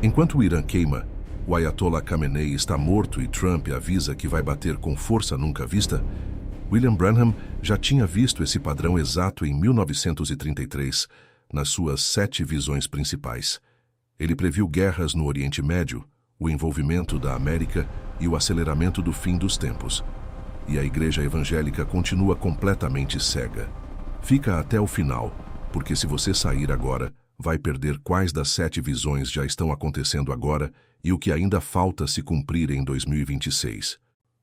Enquanto o Irã queima, o Ayatollah Khamenei está morto e Trump avisa que vai bater com força nunca vista, William Branham já tinha visto esse padrão exato em 1933, nas suas 7 visões principais. Ele previu guerras no Oriente Médio, o envolvimento da América e o aceleramento do fim dos tempos. E a Igreja Evangélica continua completamente cega. Fica até o final, porque se você sair agora, vai perder quais das 7 visões já estão acontecendo agora e o que ainda falta se cumprir em 2026.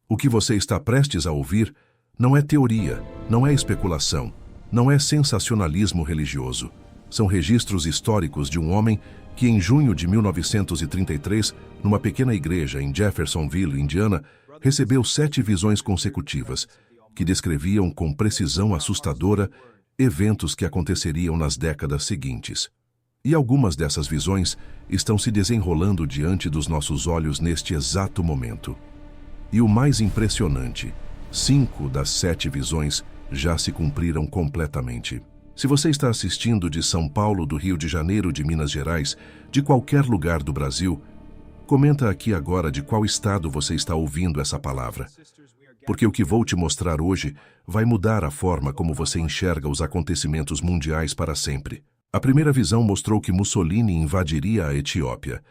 O que você está prestes a ouvir não é teoria, não é especulação, não é sensacionalismo religioso. São registros históricos de um homem que, em junho de 1933, numa pequena igreja em Jeffersonville, Indiana, recebeu 7 visões consecutivas, que descreviam com precisão assustadora eventos que aconteceriam nas décadas seguintes. E algumas dessas visões estão se desenrolando diante dos nossos olhos neste exato momento. E o mais impressionante, 5 das 7 visões já se cumpriram completamente. Se você está assistindo de São Paulo, do Rio de Janeiro, de Minas Gerais, de qualquer lugar do Brasil, comenta aqui agora de qual estado você está ouvindo essa palavra. Porque o que vou te mostrar hoje vai mudar a forma como você enxerga os acontecimentos mundiais para sempre. A primeira visão mostrou que Mussolini invadiria a Etiópia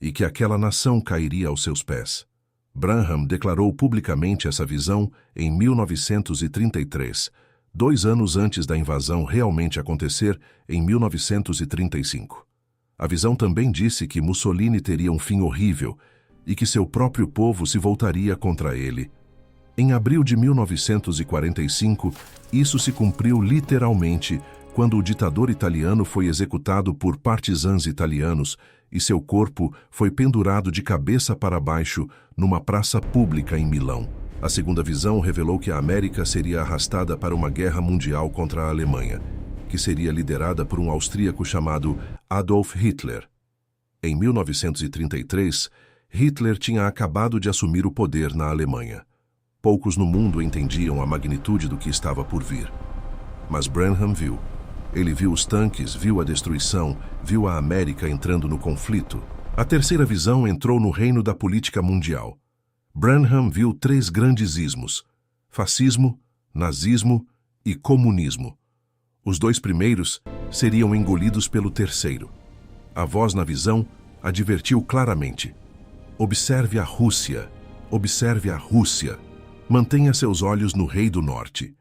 e que aquela nação cairia aos seus pés. Branham declarou publicamente essa visão em 1933, 2 anos antes da invasão realmente acontecer, em 1935. A visão também disse que Mussolini teria um fim horrível e que seu próprio povo se voltaria contra ele. Em abril de 1945, isso se cumpriu literalmente quando o ditador italiano foi executado por partisãs italianos e seu corpo foi pendurado de cabeça para baixo numa praça pública em Milão. A segunda visão revelou que a América seria arrastada para uma guerra mundial contra a Alemanha, que seria liderada por um austríaco chamado Adolf Hitler. Em 1933, Hitler tinha acabado de assumir o poder na Alemanha. Poucos no mundo entendiam a magnitude do que estava por vir. Mas Branham viu. Ele viu os tanques, viu a destruição, viu a América entrando no conflito. A terceira visão entrou no reino da política mundial. Branham viu 3 grandes ismos: fascismo, nazismo e comunismo. Os 2 primeiros seriam engolidos pelo terceiro. A voz na visão advertiu claramente: observe a Rússia, observe a Rússia. Mantenha seus olhos no Rei do Norte.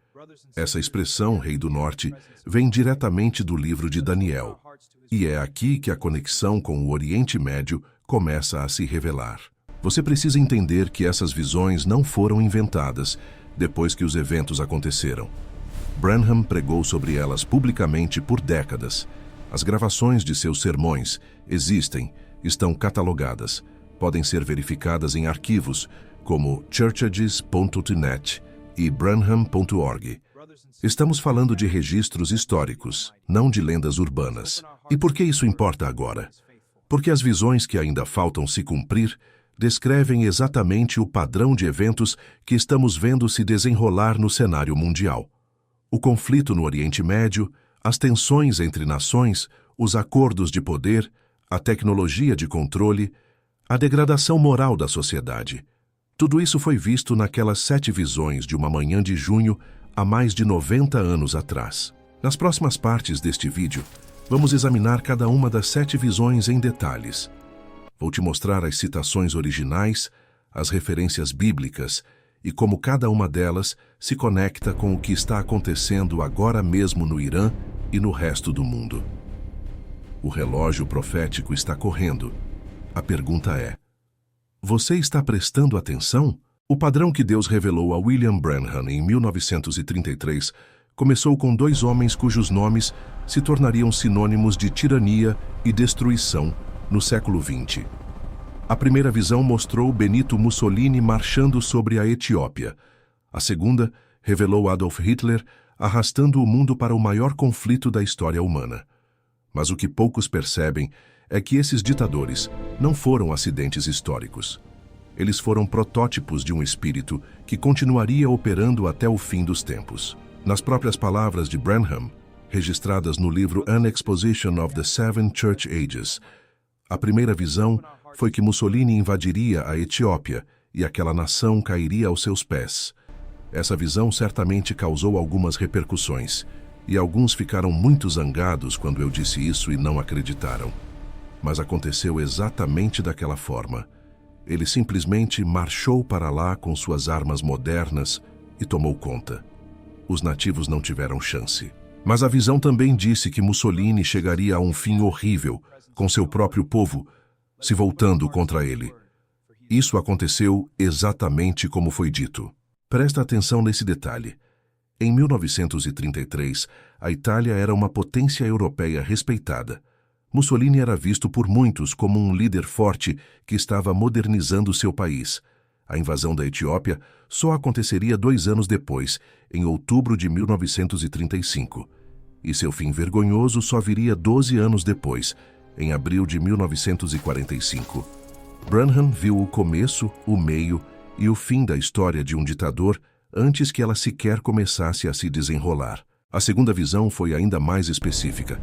Essa expressão, Rei do Norte, vem diretamente do livro de Daniel. E é aqui que a conexão com o Oriente Médio começa a se revelar. Você precisa entender que essas visões não foram inventadas depois que os eventos aconteceram. Branham pregou sobre elas publicamente por décadas. As gravações de seus sermões existem, estão catalogadas, podem ser verificadas em arquivos como churchages.net e branham.org. Estamos falando de registros históricos, não de lendas urbanas. E por que isso importa agora? Porque as visões que ainda faltam se cumprir descrevem exatamente o padrão de eventos que estamos vendo se desenrolar no cenário mundial. O conflito no Oriente Médio, as tensões entre nações, os acordos de poder, a tecnologia de controle, a degradação moral da sociedade. Tudo isso foi visto naquelas 7 visões de uma manhã de junho há mais de 90 anos atrás. Nas próximas partes deste vídeo, vamos examinar cada uma das 7 visões em detalhes. Vou te mostrar as citações originais, as referências bíblicas e como cada uma delas se conecta com o que está acontecendo agora mesmo no Irã e no resto do mundo. O relógio profético está correndo. A pergunta é: você está prestando atenção? O padrão que Deus revelou a William Branham em 1933 começou com 2 homens cujos nomes se tornariam sinônimos de tirania e destruição no século XX. A primeira visão mostrou Benito Mussolini marchando sobre a Etiópia. A segunda revelou Adolf Hitler arrastando o mundo para o maior conflito da história humana. Mas o que poucos percebem é que esses ditadores não foram acidentes históricos. Eles foram protótipos de um espírito que continuaria operando até o fim dos tempos. Nas próprias palavras de Branham, registradas no livro An Exposition of the Seven Church Ages, A primeira visão foi que Mussolini invadiria a Etiópia e aquela nação cairia aos seus pés. Essa visão certamente causou algumas repercussões, e alguns ficaram muito zangados quando eu disse isso e não acreditaram. Mas aconteceu exatamente daquela forma. Ele simplesmente marchou para lá com suas armas modernas e tomou conta. Os nativos não tiveram chance. Mas a visão também disse que Mussolini chegaria a um fim horrível, com seu próprio povo, se voltando contra ele. Isso aconteceu exatamente como foi dito. Presta atenção nesse detalhe. Em 1933, a Itália era uma potência europeia respeitada. Mussolini era visto por muitos como um líder forte que estava modernizando seu país. A invasão da Etiópia só aconteceria 2 anos depois, em outubro de 1935. E seu fim vergonhoso só viria 12 anos depois, em abril de 1945. Branham viu o começo, o meio e o fim da história de um ditador antes que ela sequer começasse a se desenrolar. A segunda visão foi ainda mais específica.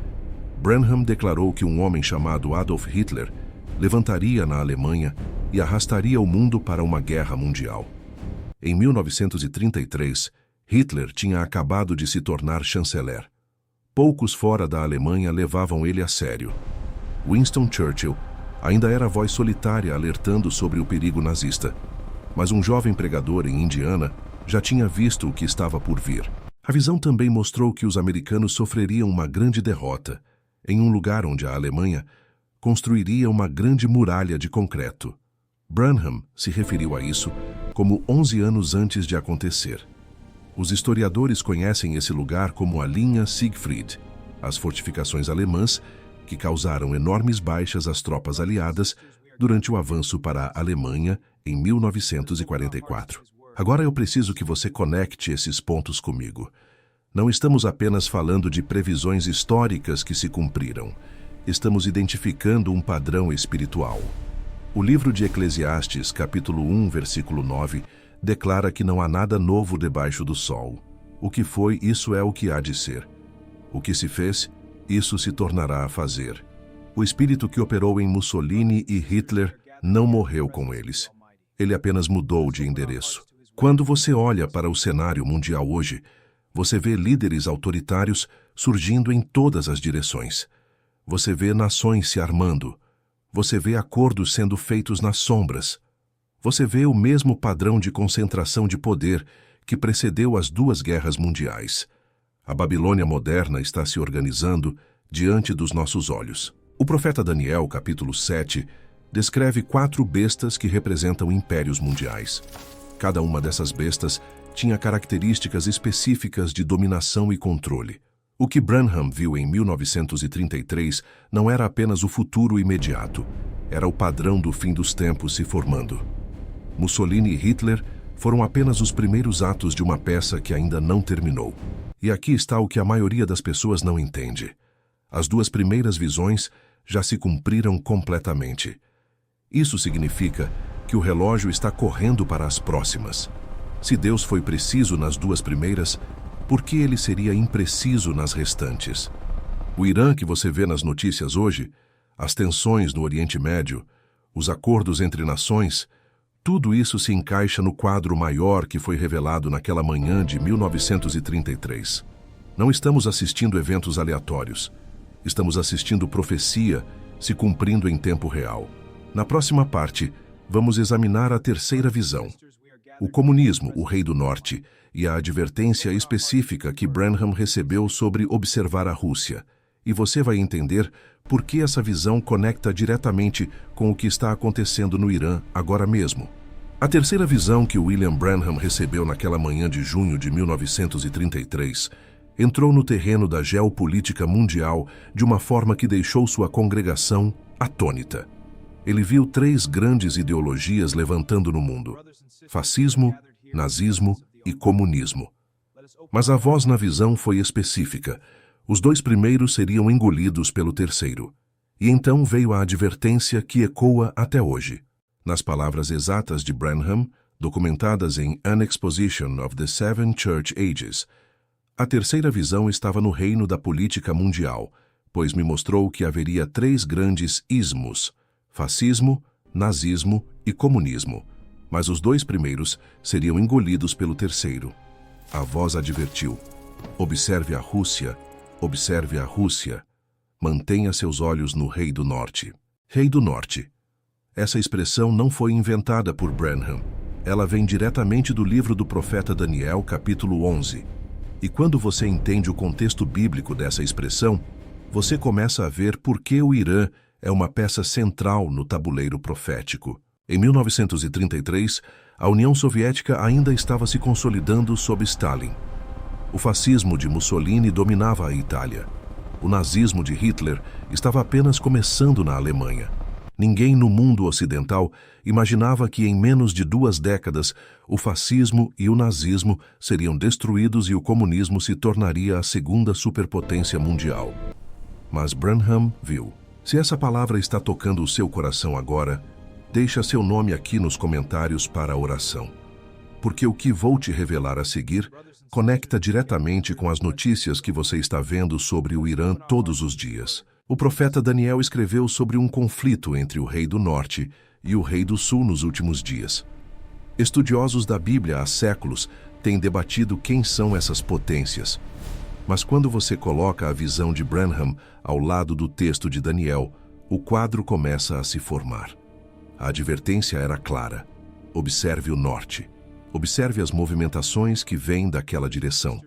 Branham declarou que um homem chamado Adolf Hitler levantaria na Alemanha e arrastaria o mundo para uma guerra mundial. Em 1933, Hitler tinha acabado de se tornar chanceler. Poucos fora da Alemanha levavam ele a sério. Winston Churchill ainda era a voz solitária alertando sobre o perigo nazista, mas um jovem pregador em Indiana já tinha visto o que estava por vir. A visão também mostrou que os americanos sofreriam uma grande derrota, em um lugar onde a Alemanha construiria uma grande muralha de concreto. Branham se referiu a isso como 11 anos antes de acontecer. Os historiadores conhecem esse lugar como a Linha Siegfried, as fortificações alemãs que causaram enormes baixas às tropas aliadas durante o avanço para a Alemanha em 1944. Agora eu preciso que você conecte esses pontos comigo. Não estamos apenas falando de previsões históricas que se cumpriram. Estamos identificando um padrão espiritual. O livro de Eclesiastes, capítulo 1, versículo 9, declara que não há nada novo debaixo do sol. O que foi, isso é o que há de ser. O que se fez, isso se tornará a fazer. O espírito que operou em Mussolini e Hitler não morreu com eles. Ele apenas mudou de endereço. Quando você olha para o cenário mundial hoje, você vê líderes autoritários surgindo em todas as direções. Você vê nações se armando. Você vê acordos sendo feitos nas sombras. Você vê o mesmo padrão de concentração de poder que precedeu as 2 guerras mundiais. A Babilônia moderna está se organizando diante dos nossos olhos. O profeta Daniel, capítulo 7, descreve 4 bestas que representam impérios mundiais. Cada uma dessas bestas tinha características específicas de dominação e controle. O que Branham viu em 1933 não era apenas o futuro imediato, era o padrão do fim dos tempos se formando. Mussolini e Hitler foram apenas os primeiros atos de uma peça que ainda não terminou. E aqui está o que a maioria das pessoas não entende. As 2 primeiras visões já se cumpriram completamente. Isso significa que o relógio está correndo para as próximas. Se Deus foi preciso nas 2 primeiras, por que ele seria impreciso nas restantes? O Irã que você vê nas notícias hoje, as tensões no Oriente Médio, os acordos entre nações, tudo isso se encaixa no quadro maior que foi revelado naquela manhã de 1933. Não estamos assistindo eventos aleatórios. Estamos assistindo profecia se cumprindo em tempo real. Na próxima parte, vamos examinar a terceira visão. O comunismo, o rei do norte, e a advertência específica que Branham recebeu sobre observar a Rússia. E você vai entender por que essa visão conecta diretamente com o que está acontecendo no Irã agora mesmo. A terceira visão que William Branham recebeu naquela manhã de junho de 1933 entrou no terreno da geopolítica mundial de uma forma que deixou sua congregação atônita. Ele viu 3 grandes ideologias levantando no mundo: fascismo, nazismo e comunismo. Mas a voz na visão foi específica. Os 2 primeiros seriam engolidos pelo terceiro. E então veio a advertência que ecoa até hoje. Nas palavras exatas de Branham, documentadas em An Exposition of the 7 Church Ages, a terceira visão estava no reino da política mundial, pois me mostrou que haveria 3 grandes ismos: fascismo, nazismo e comunismo, mas os 2 primeiros seriam engolidos pelo terceiro. A voz advertiu: observe a Rússia, observe a Rússia. Mantenha seus olhos no Rei do Norte. Rei do Norte. Essa expressão não foi inventada por Branham. Ela vem diretamente do livro do profeta Daniel, capítulo 11. E quando você entende o contexto bíblico dessa expressão, você começa a ver por que o Irã é uma peça central no tabuleiro profético. Em 1933, a União Soviética ainda estava se consolidando sob Stalin. O fascismo de Mussolini dominava a Itália. O nazismo de Hitler estava apenas começando na Alemanha. Ninguém no mundo ocidental imaginava que em menos de 2 décadas o fascismo e o nazismo seriam destruídos e o comunismo se tornaria a segunda superpotência mundial. Mas Branham viu. Se essa palavra está tocando o seu coração agora, deixa seu nome aqui nos comentários para a oração. Porque o que vou te revelar a seguir conecta diretamente com as notícias que você está vendo sobre o Irã todos os dias. O profeta Daniel escreveu sobre um conflito entre o Rei do Norte e o Rei do Sul nos últimos dias. Estudiosos da Bíblia há séculos têm debatido quem são essas potências. Mas quando você coloca a visão de Branham ao lado do texto de Daniel, o quadro começa a se formar. A advertência era clara: observe o norte. Observe as movimentações que vêm daquela direção.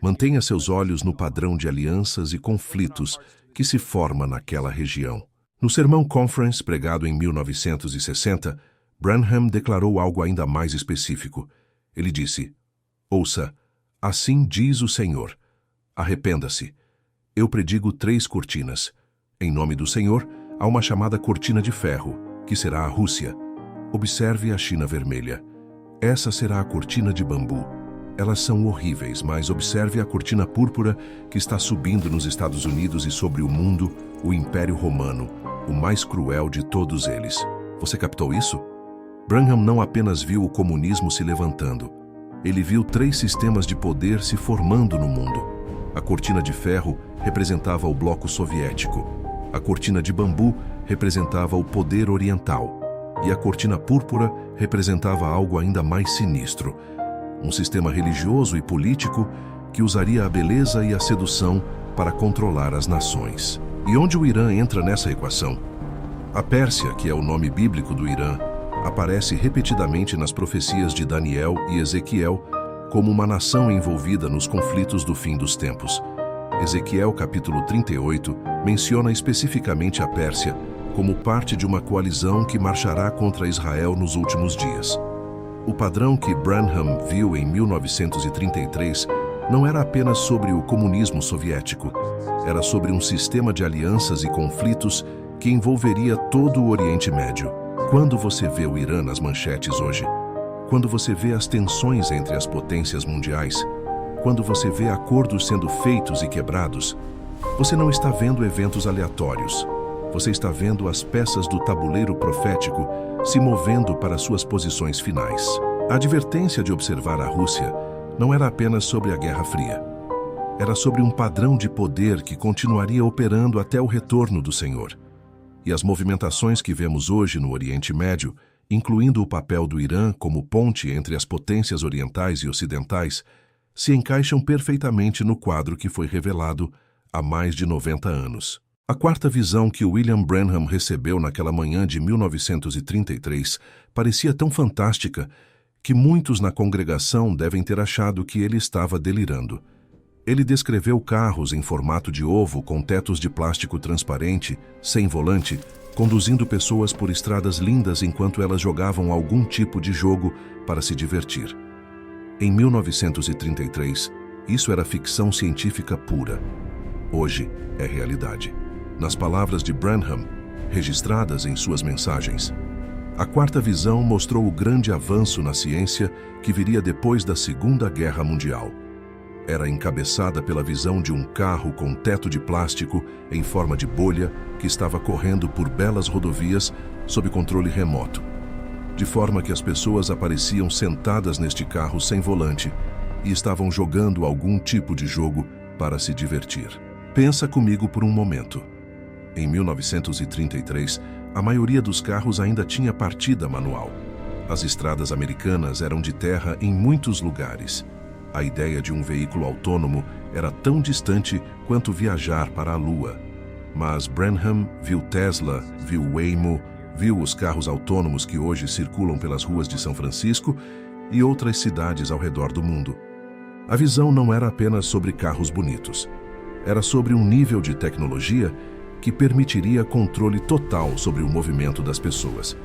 Mantenha seus olhos no padrão de alianças e conflitos que se forma naquela região. No sermão Conference, pregado em 1960, Branham declarou algo ainda mais específico. Ele disse: ouça, assim diz o Senhor, arrependa-se. Eu predigo 3 cortinas. Em nome do Senhor, há uma chamada cortina de ferro, que será a Rússia. Observe a China vermelha. Essa será a cortina de bambu. Elas são horríveis, mas observe a cortina púrpura que está subindo nos Estados Unidos e sobre o mundo, o Império Romano, o mais cruel de todos eles. Você captou isso? Branham não apenas viu o comunismo se levantando. Ele viu 3 sistemas de poder se formando no mundo. A cortina de ferro representava o bloco soviético. A cortina de bambu representava o poder oriental. E a cortina púrpura representava algo ainda mais sinistro: um sistema religioso e político que usaria a beleza e a sedução para controlar as nações. E onde o Irã entra nessa equação? A Pérsia, que é o nome bíblico do Irã, aparece repetidamente nas profecias de Daniel e Ezequiel como uma nação envolvida nos conflitos do fim dos tempos. Ezequiel capítulo 38 menciona especificamente a Pérsia como parte de uma coalizão que marchará contra Israel nos últimos dias. O padrão que Branham viu em 1933 não era apenas sobre o comunismo soviético, era sobre um sistema de alianças e conflitos que envolveria todo o Oriente Médio. Quando você vê o Irã nas manchetes hoje, quando você vê as tensões entre as potências mundiais, quando você vê acordos sendo feitos e quebrados, você não está vendo eventos aleatórios. Você está vendo as peças do tabuleiro profético se movendo para suas posições finais. A advertência de observar a Rússia não era apenas sobre a Guerra Fria. Era sobre um padrão de poder que continuaria operando até o retorno do Senhor. E as movimentações que vemos hoje no Oriente Médio, incluindo o papel do Irã como ponte entre as potências orientais e ocidentais, se encaixam perfeitamente no quadro que foi revelado há mais de 90 anos. A quarta visão que William Branham recebeu naquela manhã de 1933 parecia tão fantástica que muitos na congregação devem ter achado que ele estava delirando. Ele descreveu carros em formato de ovo com tetos de plástico transparente, sem volante, conduzindo pessoas por estradas lindas enquanto elas jogavam algum tipo de jogo para se divertir. Em 1933, isso era ficção científica pura. Hoje é realidade. Nas palavras de Branham, registradas em suas mensagens, a quarta visão mostrou o grande avanço na ciência que viria depois da Segunda Guerra Mundial. Era encabeçada pela visão de um carro com teto de plástico em forma de bolha que estava correndo por belas rodovias sob controle remoto, de forma que as pessoas apareciam sentadas neste carro sem volante e estavam jogando algum tipo de jogo para se divertir. Pensa comigo por um momento. Em 1933, a maioria dos carros ainda tinha partida manual. As estradas americanas eram de terra em muitos lugares. A ideia de um veículo autônomo era tão distante quanto viajar para a Lua. Mas Branham viu Tesla, viu Waymo, viu os carros autônomos que hoje circulam pelas ruas de São Francisco e outras cidades ao redor do mundo. A visão não era apenas sobre carros bonitos. Era sobre um nível de tecnologia que permitiria controle total sobre o movimento das pessoas.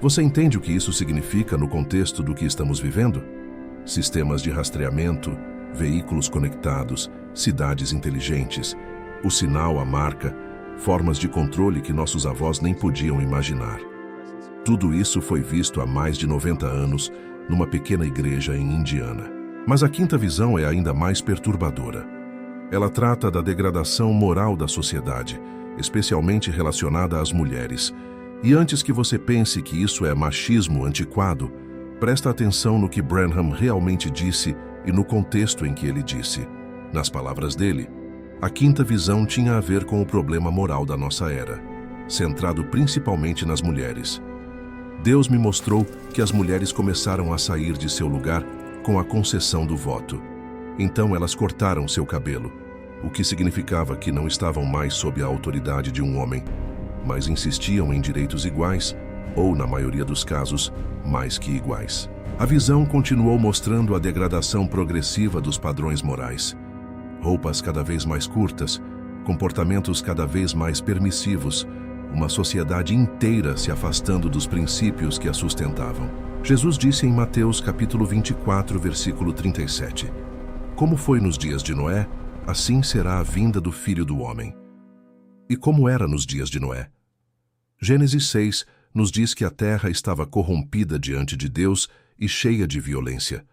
Você entende o que isso significa no contexto do que estamos vivendo? Sistemas de rastreamento, veículos conectados, cidades inteligentes, o sinal, a marca, formas de controle que nossos avós nem podiam imaginar. Tudo isso foi visto há mais de 90 anos numa pequena igreja em Indiana. Mas a quinta visão é ainda mais perturbadora. Ela trata da degradação moral da sociedade, especialmente relacionada às mulheres. E antes que você pense que isso é machismo antiquado, presta atenção no que Branham realmente disse e no contexto em que ele disse. Nas palavras dele, a quinta visão tinha a ver com o problema moral da nossa era, centrado principalmente nas mulheres. Deus me mostrou que as mulheres começaram a sair de seu lugar com a concessão do voto. Então elas cortaram seu cabelo, o que significava que não estavam mais sob a autoridade de um homem, mas insistiam em direitos iguais, ou, na maioria dos casos, mais que iguais. A visão continuou mostrando a degradação progressiva dos padrões morais. Roupas cada vez mais curtas, comportamentos cada vez mais permissivos, uma sociedade inteira se afastando dos princípios que a sustentavam. Jesus disse em Mateus capítulo 24, versículo 37, "Como foi nos dias de Noé, assim será a vinda do Filho do Homem." E como era nos dias de Noé? Gênesis 6 nos diz que a terra estava corrompida diante de Deus e cheia de violência.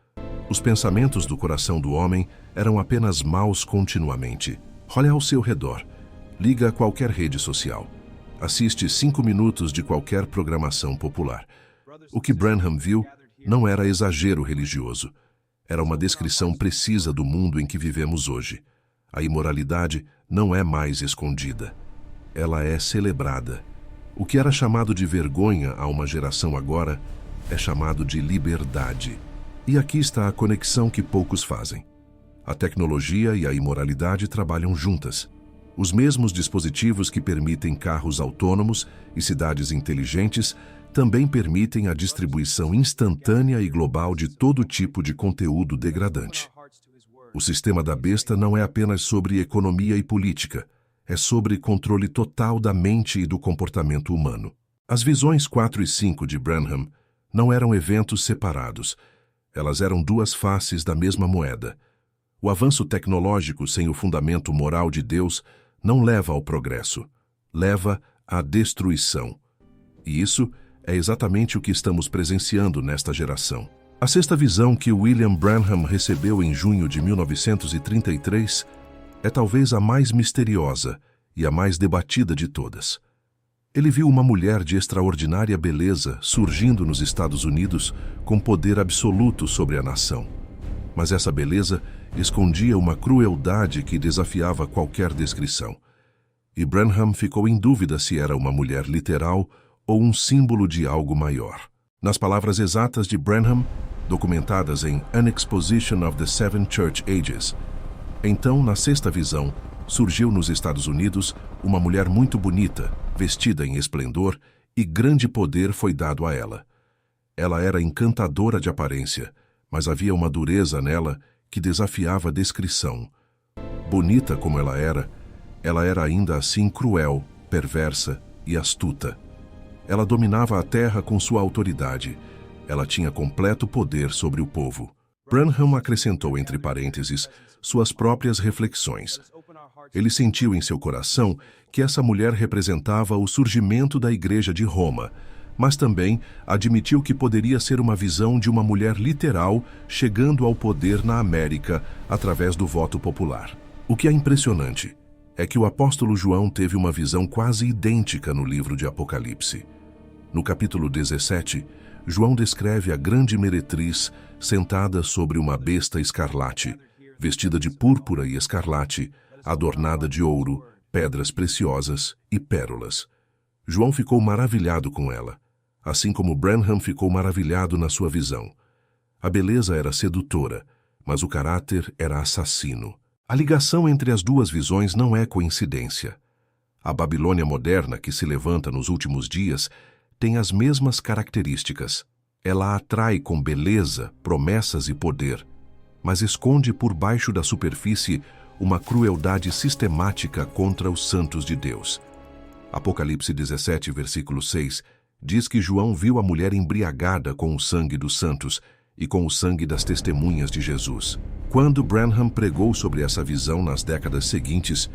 Os pensamentos do coração do homem eram apenas maus continuamente. Olhe ao seu redor. Liga a qualquer rede social. Assiste 5 minutos de qualquer programação popular. O que Branham viu não era exagero religioso. Era uma descrição precisa do mundo em que vivemos hoje. A imoralidade não é mais escondida. Ela é celebrada. O que era chamado de vergonha a uma geração agora é chamado de liberdade. E aqui está a conexão que poucos fazem. A tecnologia e a imoralidade trabalham juntas. Os mesmos dispositivos que permitem carros autônomos e cidades inteligentes também permitem a distribuição instantânea e global de todo tipo de conteúdo degradante. O sistema da besta não é apenas sobre economia e política, é sobre controle total da mente e do comportamento humano. As visões 4 e 5 de Branham não eram eventos separados. Elas eram duas faces da mesma moeda. O avanço tecnológico sem o fundamento moral de Deus não leva ao progresso, leva à destruição. E isso é exatamente o que estamos presenciando nesta geração. A sexta visão que William Branham recebeu em junho de 1933 é talvez a mais misteriosa e a mais debatida de todas. Ele viu uma mulher de extraordinária beleza surgindo nos Estados Unidos com poder absoluto sobre a nação. Mas essa beleza escondia uma crueldade que desafiava qualquer descrição. E Branham ficou em dúvida se era uma mulher literal ou um símbolo de algo maior. Nas palavras exatas de Branham, documentadas em An Exposition of the Seven Church Ages, então, na sexta visão, surgiu nos Estados Unidos uma mulher muito bonita, vestida em esplendor, e grande poder foi dado a ela. Ela era encantadora de aparência, mas havia uma dureza nela que desafiava a descrição. Bonita como ela era ainda assim cruel, perversa e astuta. Ela dominava a terra com sua autoridade. Ela tinha completo poder sobre o povo. Branham acrescentou entre parênteses suas próprias reflexões. Ele sentiu em seu coração que essa mulher representava o surgimento da Igreja de Roma, mas também admitiu que poderia ser uma visão de uma mulher literal chegando ao poder na América através do voto popular. O que é impressionante é que o apóstolo João teve uma visão quase idêntica no livro de Apocalipse. No capítulo 17, João descreve a grande meretriz sentada sobre uma besta escarlate, vestida de púrpura e escarlate, adornada de ouro, pedras preciosas e pérolas. João ficou maravilhado com ela, assim como Branham ficou maravilhado na sua visão. A beleza era sedutora, mas o caráter era assassino. A ligação entre as duas visões não é coincidência. A Babilônia moderna que se levanta nos últimos dias tem as mesmas características. Ela atrai com beleza, promessas e poder, mas esconde por baixo da superfície uma crueldade sistemática contra os santos de Deus. Apocalipse 17, versículo 6, diz que João viu a mulher embriagada com o sangue dos santos e com o sangue das testemunhas de Jesus. Quando Branham pregou sobre essa visão nas décadas seguintes,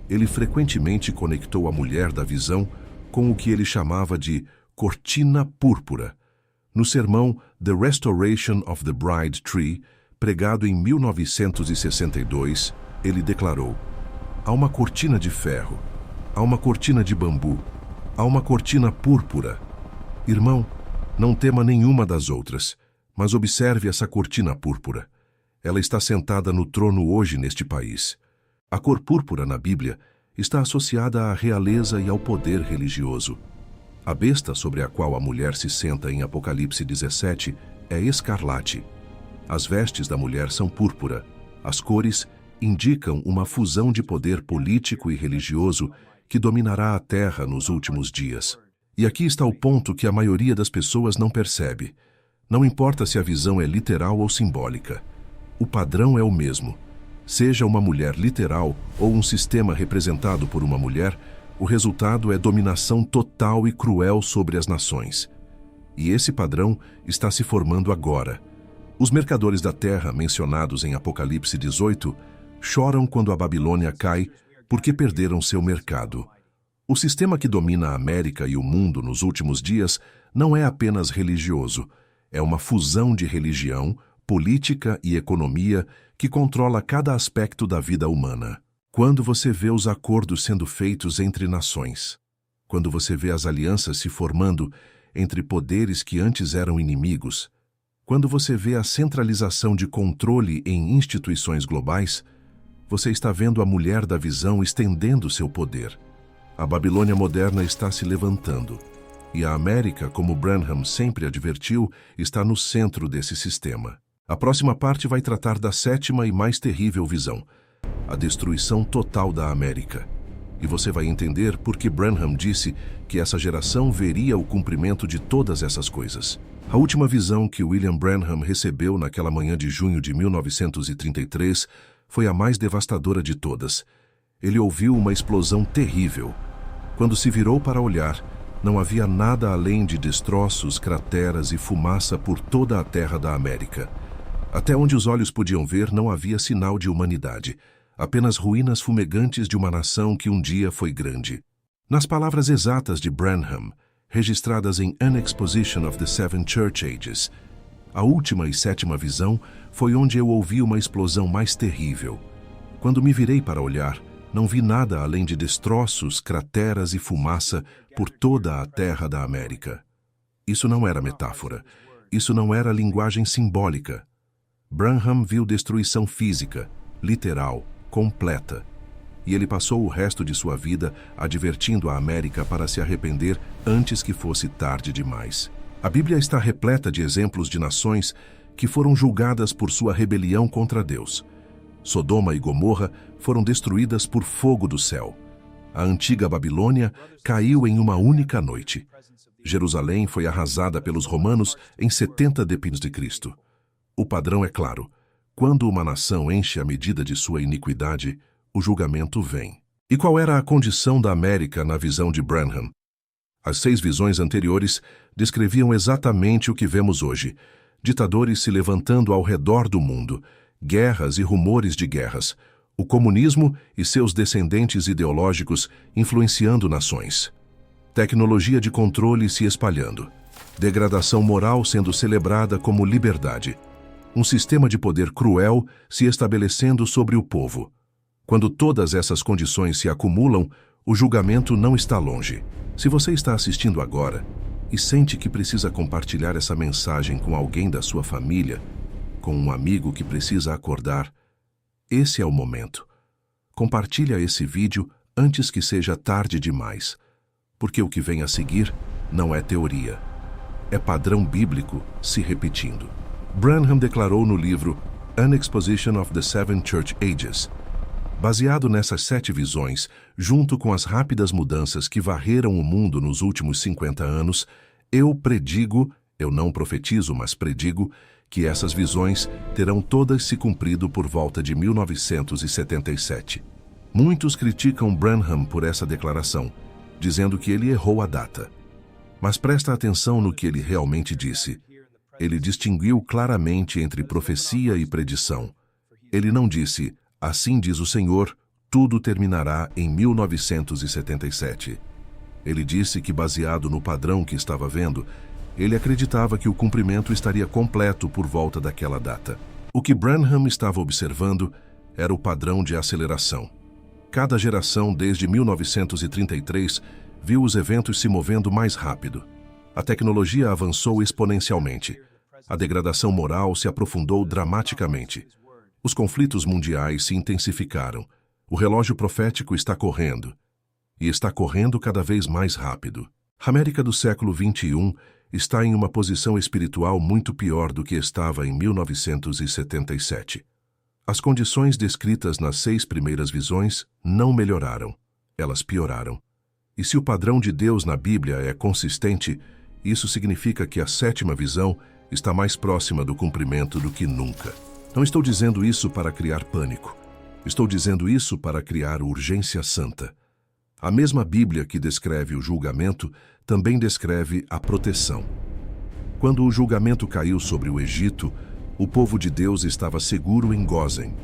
ele frequentemente conectou a mulher da visão com o que ele chamava de cortina púrpura. No sermão The Restoration of the Bride Tree, pregado em 1962, ele declarou: há uma cortina de ferro, há uma cortina de bambu, há uma cortina púrpura. Irmão, não tema nenhuma das outras, mas observe essa cortina púrpura. Ela está sentada no trono hoje neste país. A cor púrpura na Bíblia está associada à realeza e ao poder religioso. A besta sobre a qual a mulher se senta em Apocalipse 17 é escarlate. As vestes da mulher são púrpura. As cores indicam uma fusão de poder político e religioso que dominará a terra nos últimos dias. E aqui está o ponto que a maioria das pessoas não percebe. Não importa se a visão é literal ou simbólica. O padrão é o mesmo. Seja uma mulher literal ou um sistema representado por uma mulher, o resultado é dominação total e cruel sobre as nações. E esse padrão está se formando agora. Os mercadores da terra, mencionados em Apocalipse 18, choram quando a Babilônia cai porque perderam seu mercado. O sistema que domina a América e o mundo nos últimos dias não é apenas religioso, é uma fusão de religião, política e economia que controla cada aspecto da vida humana. Quando você vê os acordos sendo feitos entre nações, quando você vê as alianças se formando entre poderes que antes eram inimigos, quando você vê a centralização de controle em instituições globais, você está vendo a mulher da visão estendendo seu poder. A Babilônia moderna está se levantando, e a América, como Branham sempre advertiu, está no centro desse sistema. A próxima parte vai tratar da sétima e mais terrível visão, a destruição total da América. E você vai entender por que Branham disse que essa geração veria o cumprimento de todas essas coisas. A última visão que William Branham recebeu naquela manhã de junho de 1933 foi a mais devastadora de todas. Ele ouviu uma explosão terrível. Quando se virou para olhar, não havia nada além de destroços, crateras e fumaça por toda a terra da América. Até onde os olhos podiam ver, não havia sinal de humanidade, apenas ruínas fumegantes de uma nação que um dia foi grande. Nas palavras exatas de Branham, registradas em An Exposition of the Seven Church Ages, a última e sétima visão foi onde eu ouvi uma explosão mais terrível. Quando me virei para olhar, não vi nada além de destroços, crateras e fumaça por toda a terra da América. Isso não era metáfora. Isso não era linguagem simbólica. Branham viu destruição física, literal, completa. E ele passou o resto de sua vida advertindo a América para se arrepender antes que fosse tarde demais. A Bíblia está repleta de exemplos de nações que foram julgadas por sua rebelião contra Deus. Sodoma e Gomorra foram destruídas por fogo do céu. A antiga Babilônia caiu em uma única noite. Jerusalém foi arrasada pelos romanos em 70 d.C. O padrão é claro. Quando uma nação enche a medida de sua iniquidade, o julgamento vem. E qual era a condição da América na visão de Branham? As 6 visões anteriores descreviam exatamente o que vemos hoje. Ditadores se levantando ao redor do mundo, guerras e rumores de guerras, o comunismo e seus descendentes ideológicos influenciando nações. Tecnologia de controle se espalhando, degradação moral sendo celebrada como liberdade, um sistema de poder cruel se estabelecendo sobre o povo. Quando todas essas condições se acumulam, o julgamento não está longe. Se você está assistindo agora e sente que precisa compartilhar essa mensagem com alguém da sua família, com um amigo que precisa acordar, esse é o momento. Compartilha esse vídeo antes que seja tarde demais, porque o que vem a seguir não é teoria. É padrão bíblico se repetindo. Branham declarou no livro An Exposition of the Seven Church Ages: baseado nessas 7 visões, junto com as rápidas mudanças que varreram o mundo nos últimos 50 anos, eu não profetizo, mas predigo, que essas visões terão todas se cumprido por volta de 1977. Muitos criticam Branham por essa declaração, dizendo que ele errou a data. Mas presta atenção no que ele realmente disse. Ele distinguiu claramente entre profecia e predição. Ele não disse, assim diz o Senhor, tudo terminará em 1977. Ele disse que, baseado no padrão que estava vendo, ele acreditava que o cumprimento estaria completo por volta daquela data. O que Branham estava observando era o padrão de aceleração. Cada geração, desde 1933, viu os eventos se movendo mais rápido. A tecnologia avançou exponencialmente. A degradação moral se aprofundou dramaticamente. Os conflitos mundiais se intensificaram. O relógio profético está correndo. E está correndo cada vez mais rápido. A América do século XXI está em uma posição espiritual muito pior do que estava em 1977. As condições descritas nas 6 primeiras visões não melhoraram, elas pioraram. E se o padrão de Deus na Bíblia é consistente, isso significa que a 7ª visão está mais próxima do cumprimento do que nunca. Não estou dizendo isso para criar pânico. Estou dizendo isso para criar urgência santa. A mesma Bíblia que descreve o julgamento também descreve a proteção. Quando o julgamento caiu sobre o Egito, o povo de Deus estava seguro em Gósen.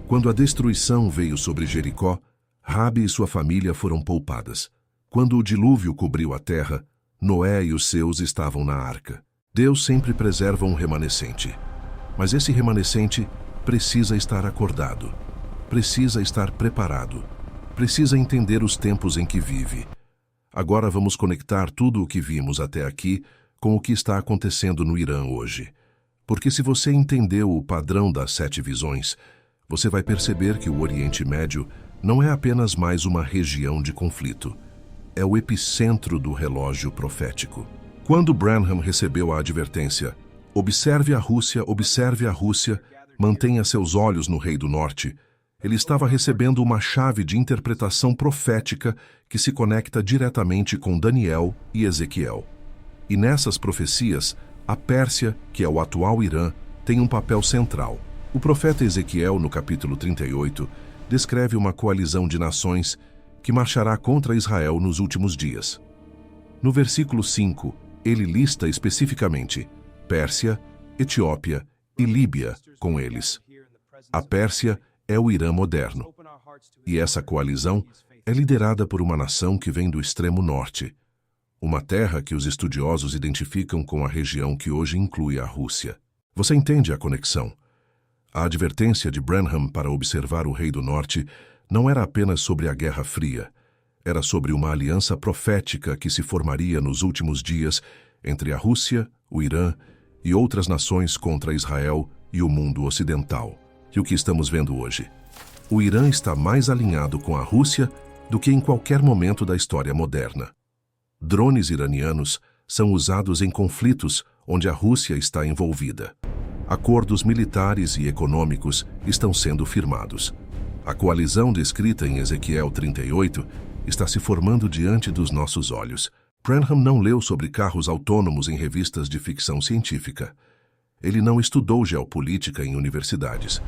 Quando a destruição veio sobre Jericó, Rabi e sua família foram poupadas. Quando o dilúvio cobriu a terra, Noé e os seus estavam na arca. Deus sempre preserva um remanescente. Mas esse remanescente precisa estar acordado, precisa estar preparado, precisa entender os tempos em que vive. Agora vamos conectar tudo o que vimos até aqui com o que está acontecendo no Irã hoje. Porque se você entendeu o padrão das 7 visões, você vai perceber que o Oriente Médio não é apenas mais uma região de conflito. É o epicentro do relógio profético. Quando Branham recebeu a advertência, observe a Rússia, mantenha seus olhos no Rei do Norte, ele estava recebendo uma chave de interpretação profética que se conecta diretamente com Daniel e Ezequiel. E nessas profecias, a Pérsia, que é o atual Irã, tem um papel central. O profeta Ezequiel, no capítulo 38, descreve uma coalizão de nações que marchará contra Israel nos últimos dias. No versículo 5, ele lista especificamente Pérsia, Etiópia e Líbia com eles. A Pérsia é o Irã moderno. E essa coalizão é liderada por uma nação que vem do extremo norte, uma terra que os estudiosos identificam com a região que hoje inclui a Rússia. Você entende a conexão? A advertência de Branham para observar o Rei do Norte não era apenas sobre a Guerra Fria, era sobre uma aliança profética que se formaria nos últimos dias entre a Rússia, o Irã e outras nações contra Israel e o mundo ocidental. E o que estamos vendo hoje? O Irã está mais alinhado com a Rússia do que em qualquer momento da história moderna. Drones iranianos são usados em conflitos onde a Rússia está envolvida. Acordos militares e econômicos estão sendo firmados. A coalizão descrita em Ezequiel 38 está se formando diante dos nossos olhos. Branham não leu sobre carros autônomos em revistas de ficção científica. Ele não estudou geopolítica em universidades.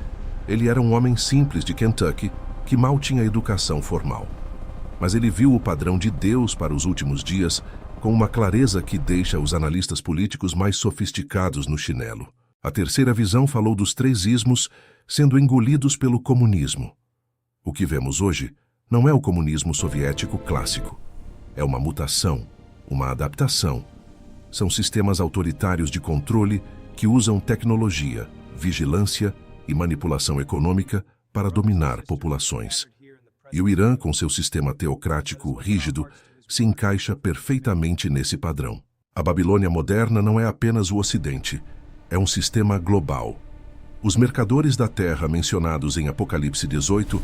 Ele era um homem simples de Kentucky que mal tinha educação formal. Mas ele viu o padrão de Deus para os últimos dias com uma clareza que deixa os analistas políticos mais sofisticados no chinelo. A terceira visão falou dos 3 ismos sendo engolidos pelo comunismo. O que vemos hoje não é o comunismo soviético clássico. É uma mutação, uma adaptação. São sistemas autoritários de controle que usam tecnologia, vigilância e manipulação econômica para dominar populações. E o Irã, com seu sistema teocrático rígido, se encaixa perfeitamente nesse padrão. A Babilônia moderna não é apenas o Ocidente, é um sistema global. Os mercadores da terra mencionados em Apocalipse 18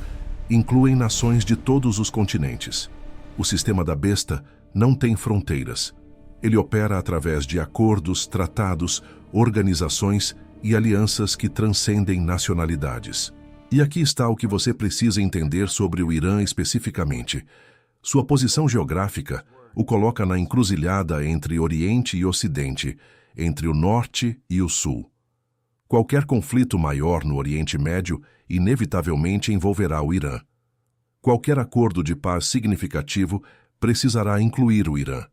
incluem nações de todos os continentes. O sistema da besta não tem fronteiras. Ele opera através de acordos, tratados, organizações e alianças que transcendem nacionalidades. E aqui está o que você precisa entender sobre o Irã especificamente. Sua posição geográfica o coloca na encruzilhada entre Oriente e Ocidente, entre o Norte e o Sul. Qualquer conflito maior no Oriente Médio inevitavelmente envolverá o Irã. Qualquer acordo de paz significativo precisará incluir o Irã.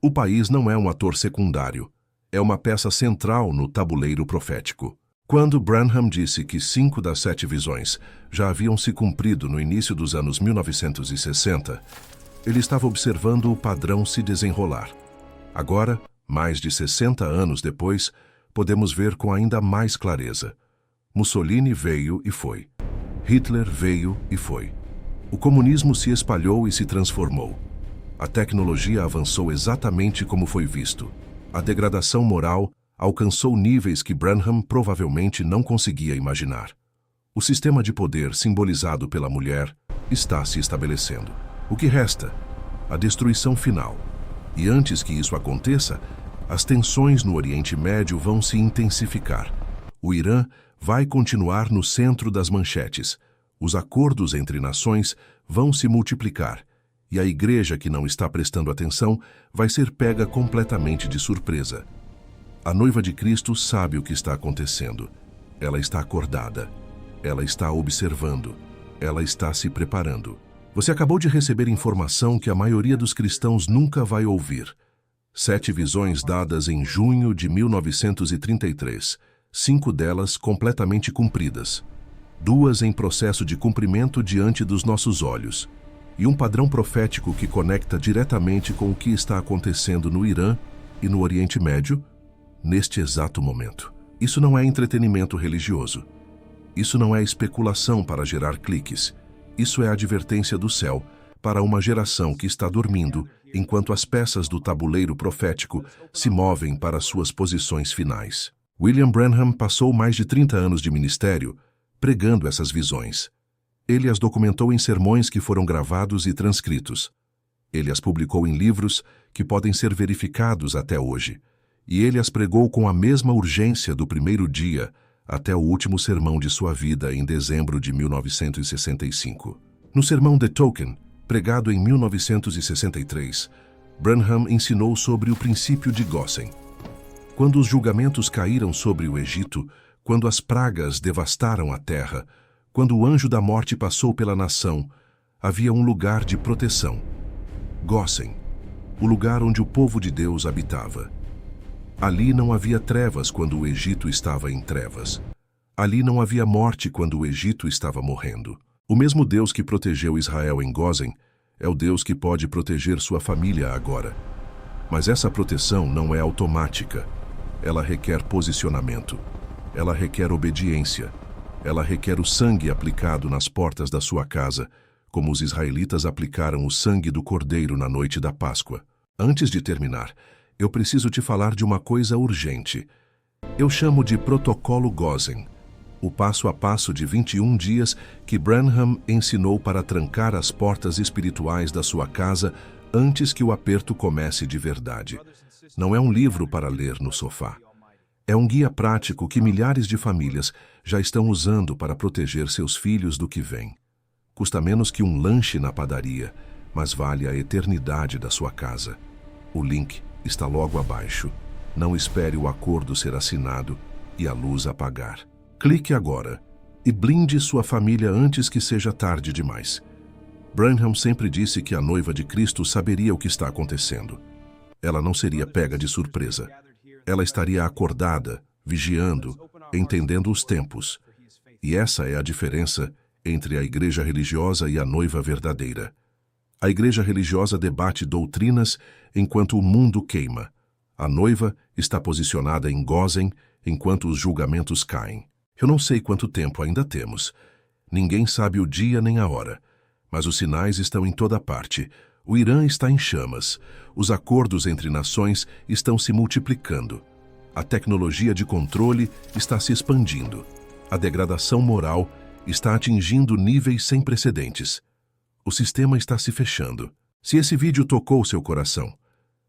O país não é um ator secundário, é uma peça central no tabuleiro profético. Quando Branham disse que 5 das 7 visões já haviam se cumprido no início dos anos 1960, ele estava observando o padrão se desenrolar. Agora, mais de 60 anos depois, podemos ver com ainda mais clareza. Mussolini veio e foi. Hitler veio e foi. O comunismo se espalhou e se transformou. A tecnologia avançou exatamente como foi visto. A degradação moral alcançou níveis que Branham provavelmente não conseguia imaginar. O sistema de poder simbolizado pela mulher está se estabelecendo. O que resta? A destruição final. E antes que isso aconteça, as tensões no Oriente Médio vão se intensificar. O Irã vai continuar no centro das manchetes. Os acordos entre nações vão se multiplicar. E a igreja que não está prestando atenção vai ser pega completamente de surpresa. A noiva de Cristo sabe o que está acontecendo. Ela está acordada. Ela está observando. Ela está se preparando. Você acabou de receber informação que a maioria dos cristãos nunca vai ouvir. 7 visões dadas em junho de 1933. 5 delas completamente cumpridas. 2 em processo de cumprimento diante dos nossos olhos. E um padrão profético que conecta diretamente com o que está acontecendo no Irã e no Oriente Médio, neste exato momento. Isso não é entretenimento religioso. Isso não é especulação para gerar cliques. Isso é advertência do céu para uma geração que está dormindo enquanto as peças do tabuleiro profético se movem para suas posições finais. William Branham passou mais de 30 anos de ministério pregando essas visões. Ele as documentou em sermões que foram gravados e transcritos. Ele as publicou em livros que podem ser verificados até hoje. E ele as pregou com a mesma urgência do primeiro dia até o último sermão de sua vida em dezembro de 1965. No sermão The Token, pregado em 1963, Branham ensinou sobre o princípio de Gósen. Quando os julgamentos caíram sobre o Egito, quando as pragas devastaram a terra, quando o anjo da morte passou pela nação, havia um lugar de proteção. Gósen, o lugar onde o povo de Deus habitava. Ali não havia trevas quando o Egito estava em trevas. Ali não havia morte quando o Egito estava morrendo. O mesmo Deus que protegeu Israel em Gósen é o Deus que pode proteger sua família agora. Mas essa proteção não é automática. Ela requer posicionamento. Ela requer obediência. Ela requer o sangue aplicado nas portas da sua casa, como os israelitas aplicaram o sangue do cordeiro na noite da Páscoa. Antes de terminar, eu preciso te falar de uma coisa urgente. Eu chamo de Protocolo Gósen, o passo a passo de 21 dias que Branham ensinou para trancar as portas espirituais da sua casa antes que o aperto comece de verdade. Não é um livro para ler no sofá. É um guia prático que milhares de famílias já estão usando para proteger seus filhos do que vem. Custa menos que um lanche na padaria, mas vale a eternidade da sua casa. O link está logo abaixo. Não espere o acordo ser assinado e a luz apagar. Clique agora e blinde sua família antes que seja tarde demais. Branham sempre disse que a noiva de Cristo saberia o que está acontecendo. Ela não seria pega de surpresa. Ela estaria acordada, vigiando, entendendo os tempos. E essa é a diferença entre a igreja religiosa e a noiva verdadeira. A igreja religiosa debate doutrinas enquanto o mundo queima. A noiva está posicionada em Gósen enquanto os julgamentos caem. Eu não sei quanto tempo ainda temos. Ninguém sabe o dia nem a hora. Mas os sinais estão em toda parte. O Irã está em chamas. Os acordos entre nações estão se multiplicando. A tecnologia de controle está se expandindo. A degradação moral está atingindo níveis sem precedentes. O sistema está se fechando. Se esse vídeo tocou seu coração,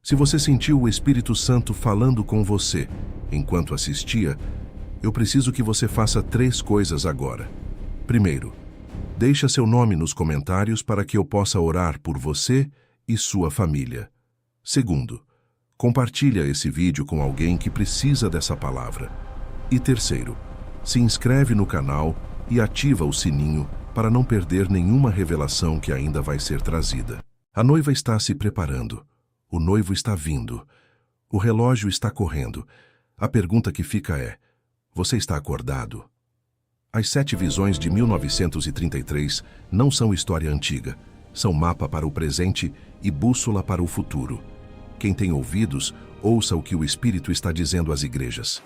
se você sentiu o Espírito Santo falando com você enquanto assistia, eu preciso que você faça 3 coisas agora. Primeiro, deixa seu nome nos comentários para que eu possa orar por você e sua família. Segundo, compartilha esse vídeo com alguém que precisa dessa palavra. E terceiro, se inscreve no canal e ativa o sininho para não perder nenhuma revelação que ainda vai ser trazida. A noiva está se preparando. O noivo está vindo. O relógio está correndo. A pergunta que fica é: você está acordado? As 7 visões de 1933 não são história antiga. São mapa para o presente e bússola para o futuro. Quem tem ouvidos, ouça o que o Espírito está dizendo às igrejas.